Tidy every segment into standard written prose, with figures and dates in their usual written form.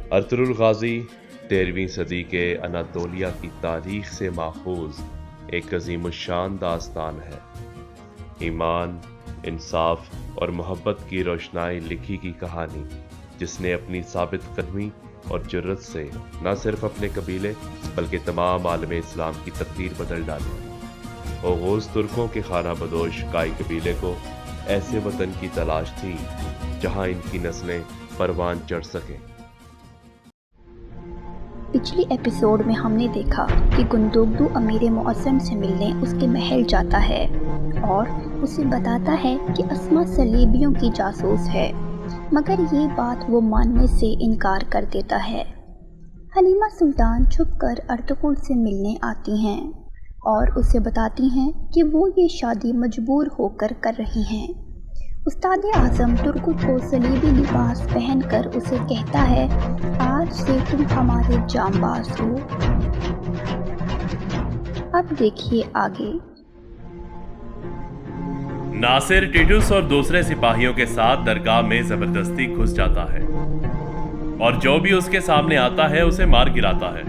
Ertugrul गाजी 13वीं सदी के Anatolia की तारीख से माखूज एक अजीमुश्शान दास्तान है। ईमान, इंसाफ और मोहब्बत की रोशनाई लिखी की कहानी जिसने अपनी साबित कदमी और जुर्रत से न सिर्फ अपने कबीले बल्कि तमाम आलम इस्लाम की तकदीर बदल डाली। ओगोज़ तुर्कों के खाना बदोश काई कबीले को ऐसे वतन की तलाश थी जहां इनकी नस्लें परवान चढ़ सकें। पिछली एपिसोड में हमने देखा कि गुंदोगदू अमीर मुअज़्ज़म से मिलने उसके महल जाता है और उसे बताता है कि अस्मा सलीबियों की जासूस है, मगर ये बात वो मानने से इनकार कर देता है। हलीमा सुल्तान छुपकर अर्तुगरुल से मिलने आती हैं और उसे बताती हैं कि वो ये शादी मजबूर होकर कर रही हैं। उस्ताद आज़म तुर्गुत को सलीबी लिबास पहनकर उसे कहता है, आज से तुम हमारे जांबाज हो। अब देखिए आगे। नासिर टिटुस और दूसरे सिपाहियों के साथ दरगाह में जबरदस्ती घुस जाता है और जो भी उसके सामने आता है उसे मार गिराता है।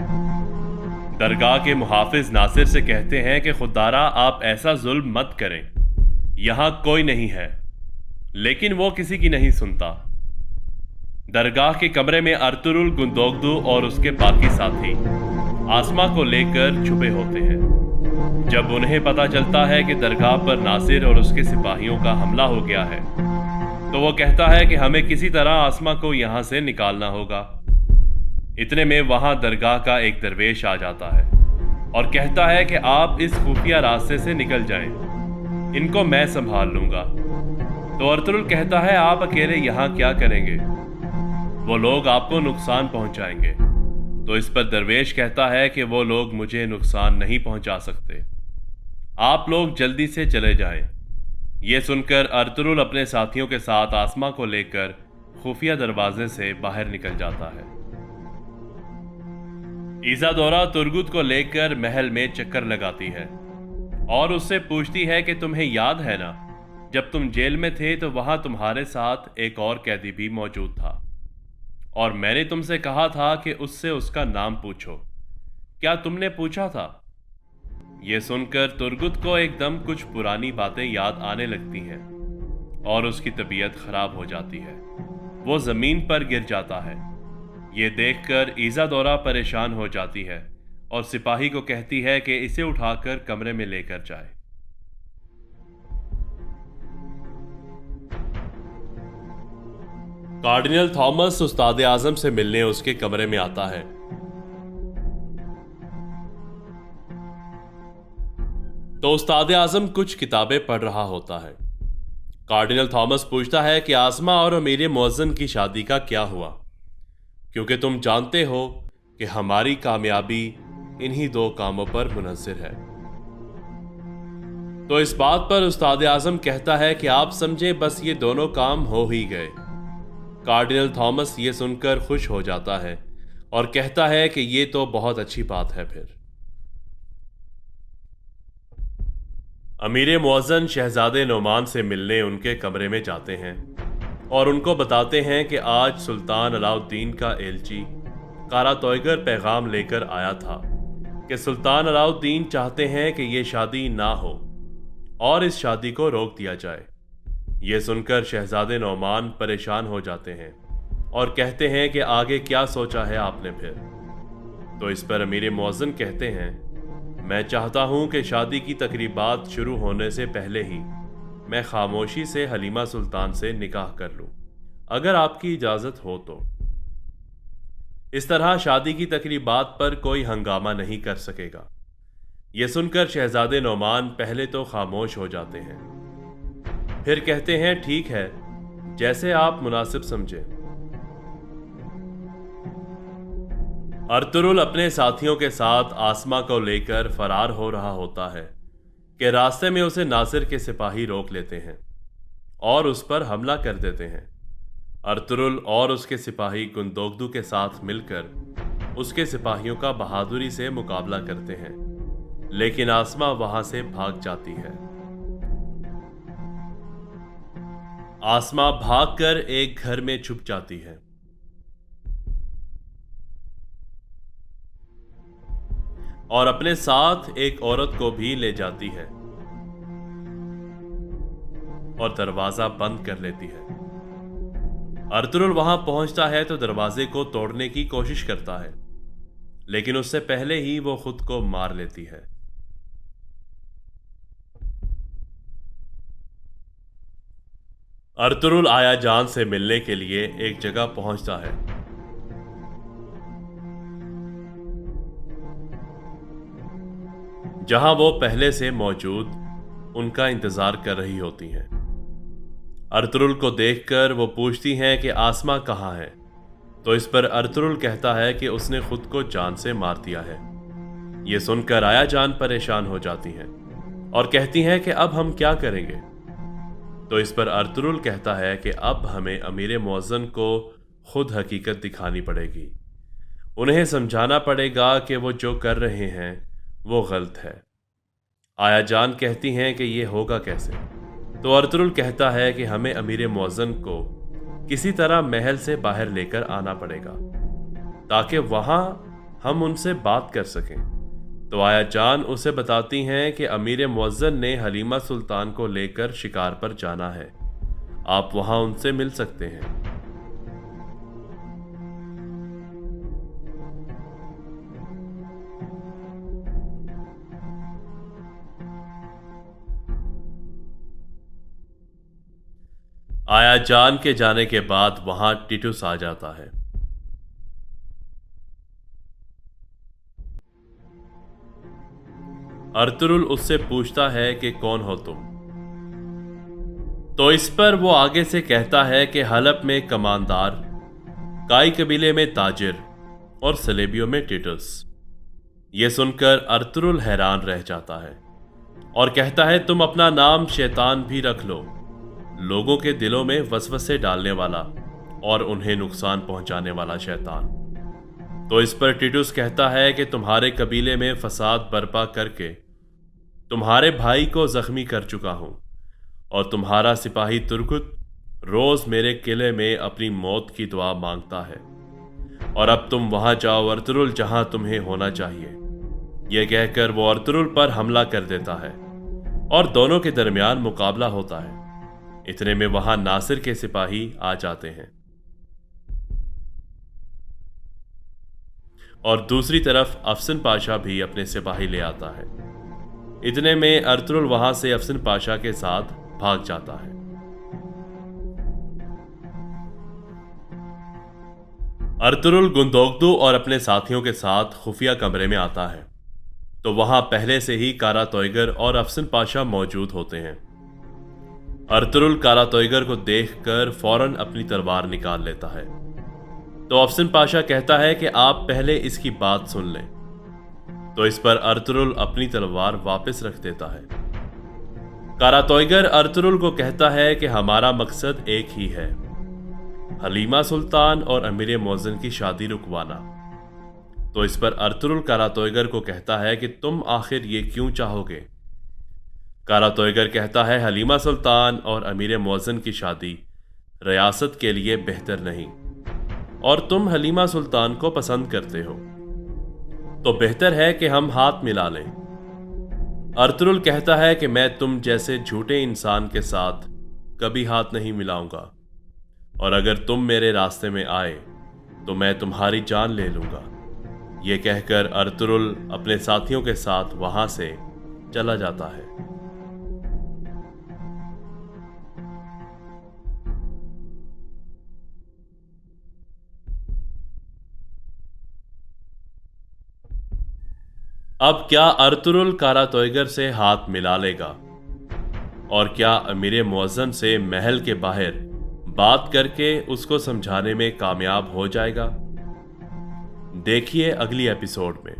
दरगाह के मुहाफिज नासिर से कहते हैं कि खुदारा आप ऐसा जुल्म मत करें, यहां कोई नहीं है, लेकिन वो किसी की नहीं सुनता। दरगाह के कमरे में अर्तुगरुल, गुंदोगदू और उसके बाकी साथी आसमा को लेकर छुपे होते हैं। जब उन्हें पता चलता है कि दरगाह पर नासिर और उसके सिपाहियों का हमला हो गया है तो वो कहता है कि हमें किसी तरह आसमा को यहां से निकालना होगा। इतने में वहां दरगाह का एक दरवेश आ जाता है और कहता है कि आप इस खुफिया रास्ते से निकल जाएं, इनको मैं संभाल लूंगा। तो अर्तुगरुल कहता है, आप अकेले यहां क्या करेंगे, वो लोग आपको नुकसान पहुंचाएंगे। तो इस पर दरवेश कहता है कि वो लोग मुझे नुकसान नहीं पहुंचा सकते, आप लोग जल्दी से चले जाएं। ये सुनकर अर्तुगरुल अपने साथियों के साथ आसमा को लेकर खुफिया दरवाजे से बाहर निकल जाता है। ईज़ादोरा तुर्गुत को लेकर महल में चक्कर लगाती है और उससे पूछती है कि तुम्हें याद है ना, जब तुम जेल में थे तो वहां तुम्हारे साथ एक और कैदी भी मौजूद था और मैंने तुमसे कहा था कि उससे उसका नाम पूछो, क्या तुमने पूछा था? यह सुनकर तुर्गुत को एकदम कुछ पुरानी बातें याद आने लगती हैं और उसकी तबीयत खराब हो जाती है। वो जमीन पर गिर जाता है। ये देखकर ईज़ादोरा परेशान हो जाती है और सिपाही को कहती है कि इसे उठाकर कमरे में लेकर जाए। कार्डिनल थॉमस उस्ताद आजम से मिलने उसके कमरे में आता है। तो उस्ताद आजम कुछ किताबें पढ़ रहा होता है। कार्डिनल थॉमस पूछता है कि आसमा और अमीर मुअज़्ज़म की शादी का क्या हुआ, क्योंकि तुम जानते हो कि हमारी कामयाबी इन्हीं दो कामों पर मुनहसर है। तो इस बात पर उस्ताद आजम कहता है कि आप समझे बस ये दोनों काम हो ही गए। कार्डिनल थॉमस ये सुनकर खुश हो जाता है और कहता है कि ये तो बहुत अच्छी बात है। फिर अमीर मुअज़्ज़म शहजादे नोमान से मिलने उनके कमरे में जाते हैं और उनको बताते हैं कि आज सुल्तान अलाउद्दीन का एलची कारा तोयगर पैगाम लेकर आया था कि सुल्तान अलाउद्दीन चाहते हैं कि ये शादी ना हो और इस शादी को रोक दिया जाए। ये सुनकर शहजादे नोमान परेशान हो जाते हैं और कहते हैं कि आगे क्या सोचा है आपने फिर? तो इस पर अमीर मुअज़्ज़म कहते हैं, मैं चाहता हूं कि शादी की तकरीबात शुरू होने से पहले ही मैं खामोशी से हलीमा सुल्तान से निकाह कर लूं, अगर आपकी इजाज़त हो तो। इस तरह शादी की तकरीबात पर कोई हंगामा नहीं कर सकेगा। यह सुनकर शहजादे नोमान पहले तो खामोश हो जाते हैं, फिर कहते हैं, ठीक है, जैसे आप मुनासिब समझे। अर्तुगरुल अपने साथियों के साथ आसमा को लेकर फरार हो रहा होता है कि रास्ते में उसे नासिर के सिपाही रोक लेते हैं और उस पर हमला कर देते हैं। अर्तुगरुल और उसके सिपाही गुंदोगदू के साथ मिलकर उसके सिपाहियों का बहादुरी से मुकाबला करते हैं, लेकिन आसमा वहां से भाग जाती है। आसमा भागकर एक घर में छुप जाती है। और अपने साथ एक औरत को भी ले जाती है और दरवाजा बंद कर लेती है। अर्तुरुल वहां पहुंचता है तो दरवाजे को तोड़ने की कोशिश करता है, लेकिन उससे पहले ही वो खुद को मार लेती है। अर्तुरुल आया जान से मिलने के लिए एक जगह पहुंचता है। जहां वो पहले से मौजूद उनका इंतजार कर रही होती हैं। अर्तुरुल को देखकर वो पूछती हैं कि आसमा कहाँ है, तो इस पर अर्तुरुल कहता है कि उसने खुद को जान से मार दिया है। ये सुनकर आया जान परेशान हो जाती हैं और कहती हैं कि अब हम क्या करेंगे। तो इस पर अर्तुरुल कहता है कि अब हमें अमीर मुअज्जन को खुद हकीकत दिखानी पड़ेगी। उन्हें समझाना पड़ेगा कि वो जो कर रहे हैं वो गलत है। आया जान कहती हैं कि ये होगा कैसे। तो अर्तुरुल कहता है कि हमें अमीर मुअज्जन को किसी तरह महल से बाहर लेकर आना पड़ेगा ताकि वहां हम उनसे बात कर सकें। तो आया जान उसे बताती हैं कि अमीर मुअज्जन ने हलीमा सुल्तान को लेकर शिकार पर जाना है, आप वहां उनसे मिल सकते हैं। आया जान के जाने के बाद वहां टिटूस आ जाता है। अर्तुरुल उससे पूछता है कि कौन हो तुम। तो इस पर वो आगे से कहता है कि हलब में कमानदार, काई कबीले में ताजिर और सलेबियों में टिटूस। ये सुनकर अर्तुरुल हैरान रह जाता है और कहता है तुम अपना नाम शैतान भी रख लो, लोगों के दिलों में वसवसे डालने वाला और उन्हें नुकसान पहुंचाने वाला शैतान। तो इस पर टिटूस कहता है कि तुम्हारे कबीले में फसाद बर्पा करके तुम्हारे भाई को जख्मी कर चुका हूं और तुम्हारा सिपाही तुर्गुत रोज मेरे किले में अपनी मौत की दुआ मांगता है और अब तुम वहां जाओ अर्तुरुल, जहां तुम्हें होना चाहिए। यह कहकर वो अर्तुरुल पर हमला कर देता है और दोनों के दरमियान मुकाबला होता है। इतने में वहां नासिर के सिपाही आ जाते हैं और दूसरी तरफ अफसन पाशा भी अपने सिपाही ले आता है। इतने में अर्तुरुल वहां से अफसन पाशा के साथ भाग जाता है। अर्तुरुल गुंदोगदू और अपने साथियों के साथ खुफिया कमरे में आता है तो वहां पहले से ही कारा तोयगर और अफसन पाशा मौजूद होते हैं। अर्तुरुल कारा तोयगर को देखकर फौरन अपनी तलवार निकाल लेता है। तो अफसन पाशा कहता है कि आप पहले इसकी बात सुन लें। तो इस पर अर्तुरुल अपनी तलवार वापस रख देता है। कारा तोयगर अर्तुरुल को कहता है कि हमारा मकसद एक ही है, हलीमा सुल्तान और अमीर मुअज्जन की शादी रुकवाना। तो इस पर अर्तुरुल कारा तोयगर को कहता है कि तुम आखिर ये क्यों चाहोगे। कारा तोयगर कहता है हलीमा सुल्तान और अमीर मुअज्जन की शादी रियासत के लिए बेहतर नहीं और तुम हलीमा सुल्तान को पसंद करते हो, तो बेहतर है कि हम हाथ मिला लें। अर्तुरुल कहता है कि मैं तुम जैसे झूठे इंसान के साथ कभी हाथ नहीं मिलाऊंगा और अगर तुम मेरे रास्ते में आए तो मैं तुम्हारी जान ले लूंगा। यह कहकर अर्तुरुल अपने साथियों के साथ वहां से चला जाता है। अब क्या अर्तुरुल कारा तोयगर से हाथ मिला लेगा और क्या अमीर मुअज्जन से महल के बाहर बात करके उसको समझाने में कामयाब हो जाएगा? देखिए अगली एपिसोड में।